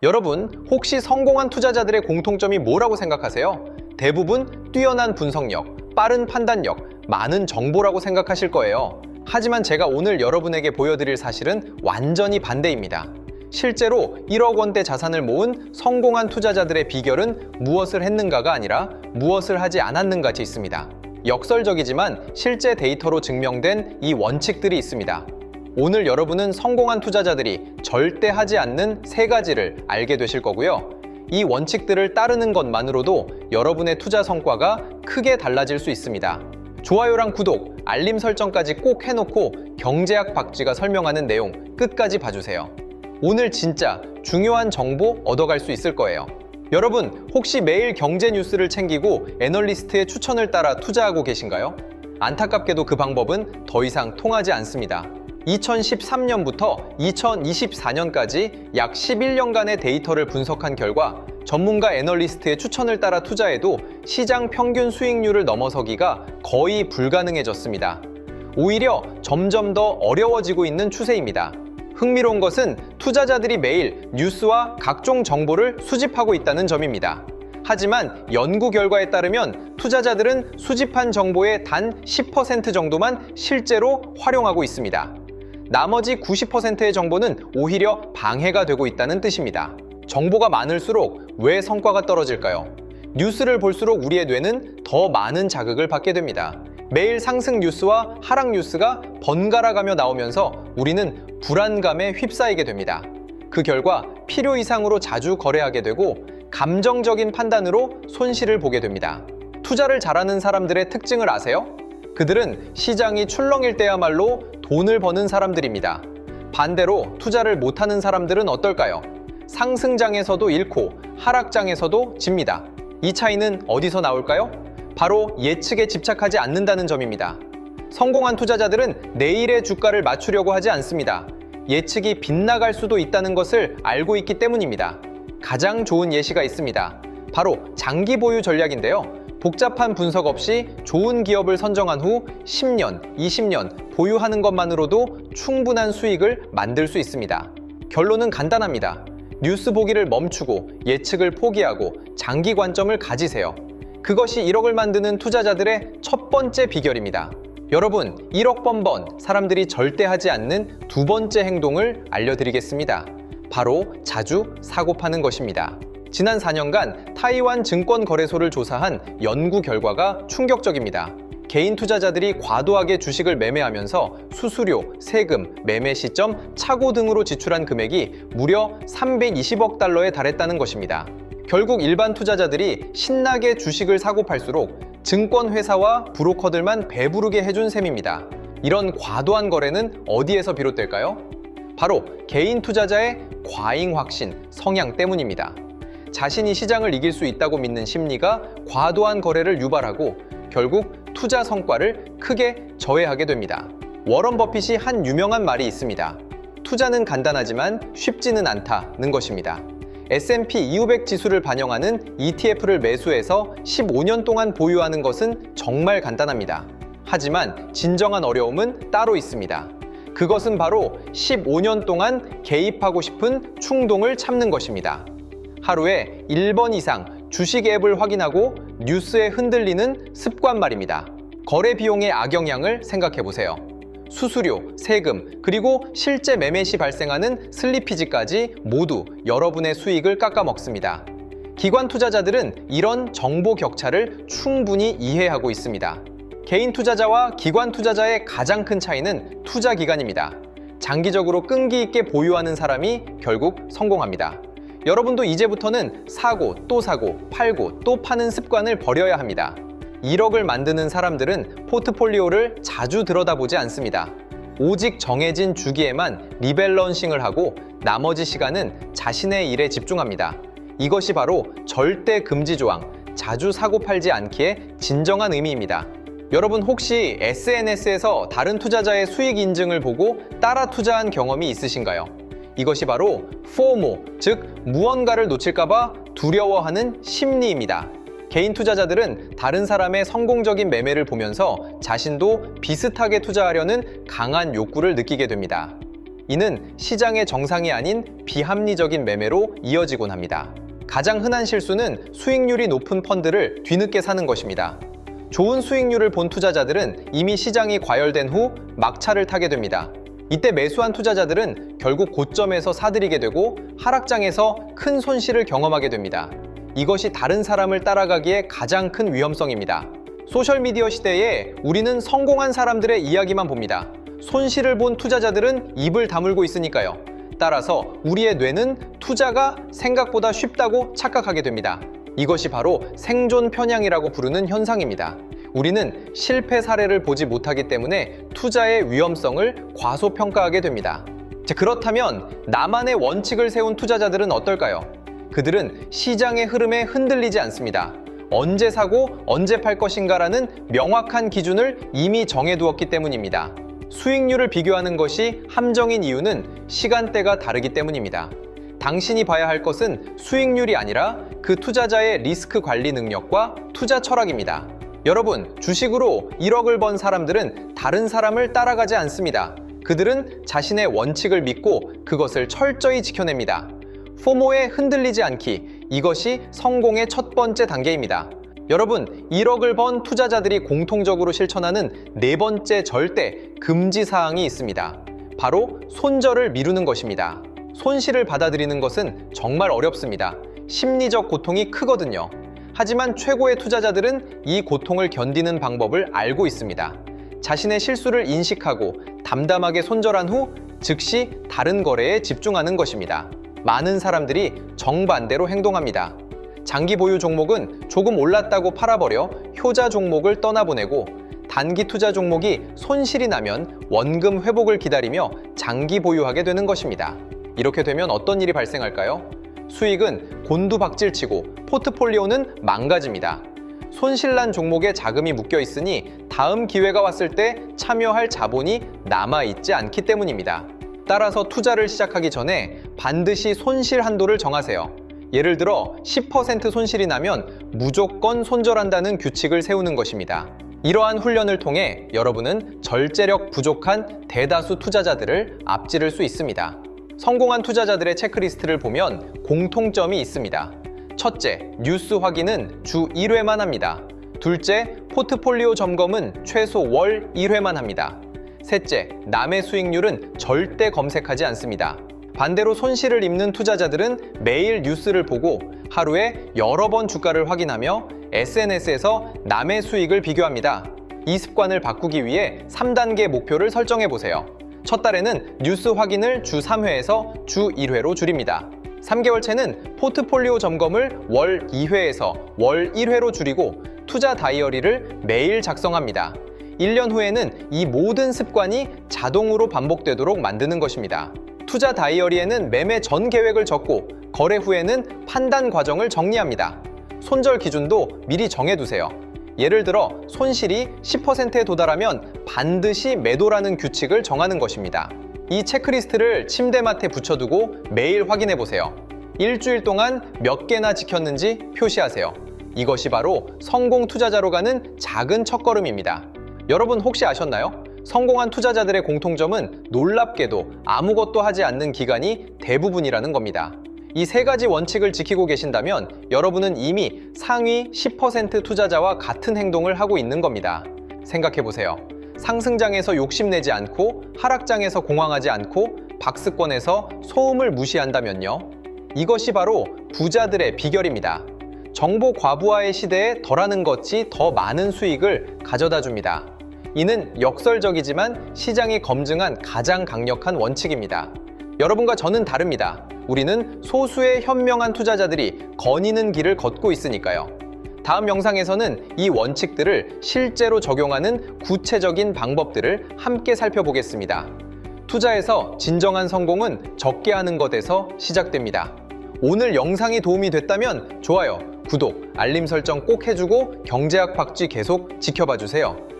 여러분, 혹시 성공한 투자자들의 공통점이 뭐라고 생각하세요? 대부분 뛰어난 분석력, 빠른 판단력, 많은 정보라고 생각하실 거예요. 하지만 제가 오늘 여러분에게 보여드릴 사실은 완전히 반대입니다. 실제로 1억 원대 자산을 모은 성공한 투자자들의 비결은 무엇을 했는가가 아니라 무엇을 하지 않았는가에 있습니다. 역설적이지만 실제 데이터로 증명된 이 원칙들이 있습니다. 오늘 여러분은 성공한 투자자들이 절대 하지 않는 3가지를 알게 되실 거고요. 이 원칙들을 따르는 것만으로도 여러분의 투자 성과가 크게 달라질 수 있습니다. 좋아요랑 구독, 알림 설정까지 꼭 해놓고 경제학 박쥐가 설명하는 내용 끝까지 봐주세요. 오늘 진짜 중요한 정보 얻어갈 수 있을 거예요. 여러분, 혹시 매일 경제 뉴스를 챙기고 애널리스트의 추천을 따라 투자하고 계신가요? 안타깝게도 그 방법은 더 이상 통하지 않습니다. 2013년부터 2024년까지 약 11년간의 데이터를 분석한 결과 전문가 애널리스트의 추천을 따라 투자해도 시장 평균 수익률을 넘어서기가 거의 불가능해졌습니다. 오히려 점점 더 어려워지고 있는 추세입니다. 흥미로운 것은 투자자들이 매일 뉴스와 각종 정보를 수집하고 있다는 점입니다. 하지만 연구 결과에 따르면 투자자들은 수집한 정보의 단 10% 정도만 실제로 활용하고 있습니다. 나머지 90%의 정보는 오히려 방해가 되고 있다는 뜻입니다. 정보가 많을수록 왜 성과가 떨어질까요? 뉴스를 볼수록 우리의 뇌는 더 많은 자극을 받게 됩니다. 매일 상승 뉴스와 하락 뉴스가 번갈아가며 나오면서 우리는 불안감에 휩싸이게 됩니다. 그 결과 필요 이상으로 자주 거래하게 되고 감정적인 판단으로 손실을 보게 됩니다. 투자를 잘하는 사람들의 특징을 아세요? 그들은 시장이 출렁일 때야말로 돈을 버는 사람들입니다. 반대로 투자를 못하는 사람들은 어떨까요? 상승장에서도 잃고 하락장에서도 집니다. 이 차이는 어디서 나올까요? 바로 예측에 집착하지 않는다는 점입니다. 성공한 투자자들은 내일의 주가를 맞추려고 하지 않습니다. 예측이 빗나갈 수도 있다는 것을 알고 있기 때문입니다. 가장 좋은 예시가 있습니다. 바로 장기 보유 전략인데요. 복잡한 분석 없이 좋은 기업을 선정한 후 10년, 20년 보유하는 것만으로도 충분한 수익을 만들 수 있습니다. 결론은 간단합니다. 뉴스 보기를 멈추고 예측을 포기하고 장기 관점을 가지세요. 그것이 1억을 만드는 투자자들의 첫 번째 비결입니다. 여러분, 1억 번번 사람들이 절대 하지 않는 두 번째 행동을 알려드리겠습니다. 바로 자주 사고 파는 것입니다. 지난 4년간 타이완 증권거래소를 조사한 연구 결과가 충격적입니다. 개인 투자자들이 과도하게 주식을 매매하면서 수수료, 세금, 매매 시점, 차고 등으로 지출한 금액이 무려 320억 달러에 달했다는 것입니다. 결국 일반 투자자들이 신나게 주식을 사고 팔수록 증권회사와 브로커들만 배부르게 해준 셈입니다. 이런 과도한 거래는 어디에서 비롯될까요? 바로 개인 투자자의 과잉 확신, 성향 때문입니다. 자신이 시장을 이길 수 있다고 믿는 심리가 과도한 거래를 유발하고 결국 투자 성과를 크게 저해하게 됩니다. 워런 버핏이 한 유명한 말이 있습니다. 투자는 간단하지만 쉽지는 않다는 것입니다. S&P 2500 지수를 반영하는 ETF를 매수해서 15년 동안 보유하는 것은 정말 간단합니다. 하지만 진정한 어려움은 따로 있습니다. 그것은 바로 15년 동안 개입하고 싶은 충동을 참는 것입니다. 하루에 1번 이상 주식 앱을 확인하고 뉴스에 흔들리는 습관 말입니다. 거래 비용의 악영향을 생각해 보세요. 수수료, 세금, 그리고 실제 매매 시 발생하는 슬리피지까지 모두 여러분의 수익을 깎아먹습니다. 기관 투자자들은 이런 정보 격차를 충분히 이해하고 있습니다. 개인 투자자와 기관 투자자의 가장 큰 차이는 투자 기간입니다. 장기적으로 끈기 있게 보유하는 사람이 결국 성공합니다. 여러분도 이제부터는 사고 또 사고 팔고 또 파는 습관을 버려야 합니다. 1억을 만드는 사람들은 포트폴리오를 자주 들여다보지 않습니다. 오직 정해진 주기에만 리밸런싱을 하고 나머지 시간은 자신의 일에 집중합니다. 이것이 바로 절대 금지 조항, 자주 사고 팔지 않기의 진정한 의미입니다. 여러분, 혹시 SNS에서 다른 투자자의 수익 인증을 보고 따라 투자한 경험이 있으신가요? 이것이 바로 FOMO, 즉 무언가를 놓칠까봐 두려워하는 심리입니다. 개인 투자자들은 다른 사람의 성공적인 매매를 보면서 자신도 비슷하게 투자하려는 강한 욕구를 느끼게 됩니다. 이는 시장의 정상이 아닌 비합리적인 매매로 이어지곤 합니다. 가장 흔한 실수는 수익률이 높은 펀드를 뒤늦게 사는 것입니다. 좋은 수익률을 본 투자자들은 이미 시장이 과열된 후 막차를 타게 됩니다. 이때 매수한 투자자들은 결국 고점에서 사들이게 되고 하락장에서 큰 손실을 경험하게 됩니다. 이것이 다른 사람을 따라가기에 가장 큰 위험성입니다. 소셜미디어 시대에 우리는 성공한 사람들의 이야기만 봅니다. 손실을 본 투자자들은 입을 다물고 있으니까요. 따라서 우리의 뇌는 투자가 생각보다 쉽다고 착각하게 됩니다. 이것이 바로 생존 편향이라고 부르는 현상입니다. 우리는 실패 사례를 보지 못하기 때문에 투자의 위험성을 과소평가하게 됩니다. 그렇다면 나만의 원칙을 세운 투자자들은 어떨까요? 그들은 시장의 흐름에 흔들리지 않습니다. 언제 사고 언제 팔 것인가라는 명확한 기준을 이미 정해두었기 때문입니다. 수익률을 비교하는 것이 함정인 이유는 시간대가 다르기 때문입니다. 당신이 봐야 할 것은 수익률이 아니라 그 투자자의 리스크 관리 능력과 투자 철학입니다. 여러분, 주식으로 1억을 번 사람들은 다른 사람을 따라가지 않습니다. 그들은 자신의 원칙을 믿고 그것을 철저히 지켜냅니다. 포모에 흔들리지 않기, 이것이 성공의 첫 번째 단계입니다. 여러분, 1억을 번 투자자들이 공통적으로 실천하는 네 번째 절대 금지 사항이 있습니다. 바로 손절을 미루는 것입니다. 손실을 받아들이는 것은 정말 어렵습니다. 심리적 고통이 크거든요. 하지만 최고의 투자자들은 이 고통을 견디는 방법을 알고 있습니다. 자신의 실수를 인식하고 담담하게 손절한 후 즉시 다른 거래에 집중하는 것입니다. 많은 사람들이 정반대로 행동합니다. 장기 보유 종목은 조금 올랐다고 팔아버려 효자 종목을 떠나보내고, 단기 투자 종목이 손실이 나면 원금 회복을 기다리며 장기 보유하게 되는 것입니다. 이렇게 되면 어떤 일이 발생할까요? 수익은 곤두박질치고 포트폴리오는 망가집니다. 손실난 종목에 자금이 묶여 있으니 다음 기회가 왔을 때 참여할 자본이 남아있지 않기 때문입니다. 따라서 투자를 시작하기 전에 반드시 손실 한도를 정하세요. 예를 들어 10% 손실이 나면 무조건 손절한다는 규칙을 세우는 것입니다. 이러한 훈련을 통해 여러분은 절제력 부족한 대다수 투자자들을 앞지를 수 있습니다. 성공한 투자자들의 체크리스트를 보면 공통점이 있습니다. 첫째, 뉴스 확인은 주 1회만 합니다. 둘째, 포트폴리오 점검은 최소 월 1회만 합니다. 셋째, 남의 수익률은 절대 검색하지 않습니다. 반대로 손실을 입는 투자자들은 매일 뉴스를 보고 하루에 여러 번 주가를 확인하며 SNS에서 남의 수익을 비교합니다. 이 습관을 바꾸기 위해 3단계 목표를 설정해 보세요. 첫 달에는 뉴스 확인을 주 3회에서 주 1회로 줄입니다. 3개월째는 포트폴리오 점검을 월 2회에서 월 1회로 줄이고 투자 다이어리를 매일 작성합니다. 1년 후에는 이 모든 습관이 자동으로 반복되도록 만드는 것입니다. 투자 다이어리에는 매매 전 계획을 적고 거래 후에는 판단 과정을 정리합니다. 손절 기준도 미리 정해두세요. 예를 들어 손실이 10%에 도달하면 반드시 매도라는 규칙을 정하는 것입니다. 이 체크리스트를 침대맡에 붙여두고 매일 확인해 보세요. 일주일 동안 몇 개나 지켰는지 표시하세요. 이것이 바로 성공 투자자로 가는 작은 첫걸음입니다. 여러분 혹시 아셨나요? 성공한 투자자들의 공통점은 놀랍게도 아무것도 하지 않는 기간이 대부분이라는 겁니다. 이 세 가지 원칙을 지키고 계신다면 여러분은 이미 상위 10% 투자자와 같은 행동을 하고 있는 겁니다. 생각해보세요. 상승장에서 욕심내지 않고 하락장에서 공황하지 않고 박스권에서 소음을 무시한다면요. 이것이 바로 부자들의 비결입니다. 정보 과부하의 시대에 덜하는 것이 더 많은 수익을 가져다 줍니다. 이는 역설적이지만 시장이 검증한 가장 강력한 원칙입니다. 여러분과 저는 다릅니다. 우리는 소수의 현명한 투자자들이 거니는 길을 걷고 있으니까요. 다음 영상에서는 이 원칙들을 실제로 적용하는 구체적인 방법들을 함께 살펴보겠습니다. 투자에서 진정한 성공은 적게 하는 것에서 시작됩니다. 오늘 영상이 도움이 됐다면 좋아요, 구독, 알림 설정 꼭 해주고 경제학 박쥐 계속 지켜봐 주세요.